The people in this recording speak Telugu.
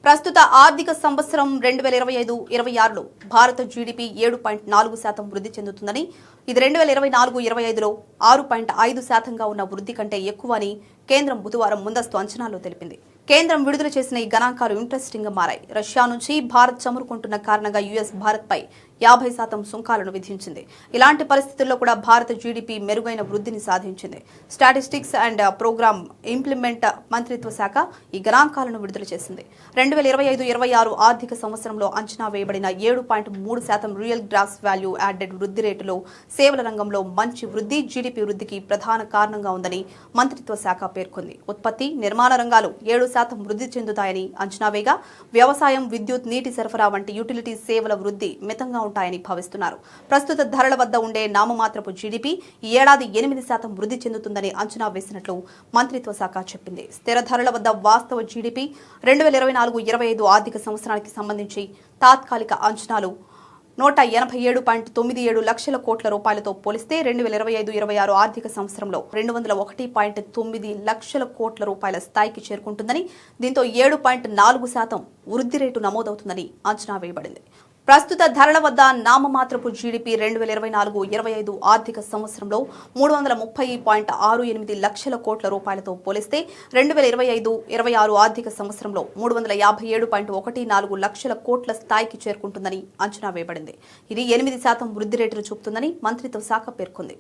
ప్రస్తుత ఆర్థిక సంవత్సరం 2025-26లో భారత జీడీపీ 7.4% వృద్ధి చెందుతుందని, ఇది 2024-25లో 6.5%గా ఉన్న వృద్ధి కంటే ఎక్కువ అని కేంద్రం బుధవారం ముందస్తు అంచనాల్లో తెలిపింది. కేంద్రం విడుదల చేసిన ఈ గణాంకాలు ఇంట్రెస్టింగ్ గా మారాయి. రష్యా నుంచి భారత్ చమురుకుంటున్న కారణంగా యుఎస్ భారత్ పై 50% సుంకాలను విధించింది. ఇలాంటి పరిస్థితుల్లో కూడా భారత జీడీపీ మెరుగైన వృద్ధిని సాధించింది. స్టాటిస్టిక్స్ అండ్ ప్రోగ్రామ్ ఇంప్లిమెంట్ మంత్రిత్వ శాఖ ఈ గణాంకాలను విడుదల చేసింది. 2025-26 ఆర్థిక సంవత్సరంలో అంచనా వేయబడిన 7.3% రియల్ గ్రాస్ వాల్యూ యాడెడ్ వృద్ధి రేటులో సేవల రంగంలో మంచి వృద్ధి జీడీపీ వృద్ధికి ప్రధాన కారణంగా ఉందని మంత్రిత్వ శాఖ పేర్కొంది. ఉత్పత్తి, నిర్మాణ రంగాలు 7% వృద్ధి చెందుతాయని అంచనా వేయగా, వ్యవసాయం, విద్యుత్, నీటి సరఫరా వంటి యుటిలిటీ సేవల వృద్ధి మితంగా ఉంటాయని భావిస్తున్నారు. ప్రస్తుత ధరల వద్ద ఉండే నామమాత్రపు జీడీపీ ఈ ఏడాది 8% వృద్ధి చెందుతుందని అంచనా వేసినట్లు మంత్రిత్వ శాఖ చెప్పింది. స్థిర ధరల వద్ద వాస్తవ జీడీపీ 2024-25 ఆర్థిక సంవత్సరానికి సంబంధించి తాత్కాలిక అంచనాలు 187.97 లక్షల కోట్ల రూపాయలతో పోలిస్తే 2025-26 ఆర్థిక సంవత్సరంలో 201.9 లక్షల కోట్ల రూపాయల స్థాయికి చేరుకుంటుందని, దీంతో 7.4% వృద్ధి రేటు నమోదవుతుందని అంచనా వేయబడింది. ప్రస్తుత ధరల వద్ద నామమాత్రపు జీడీపీ 2024-25 ఆర్థిక సంవత్సరంలో 330.68 లక్షల కోట్ల రూపాయలతో పోలిస్తే 2025-26 ఆర్థిక సంవత్సరంలో 357.14 లక్షల కోట్ల స్థాయికి చేరుకుంటుందని అంచనా వేయబడింది. ఇది 8% వృద్ధి రేటును చూపుతుందని మంత్రిత్వ శాఖ పేర్కొంది.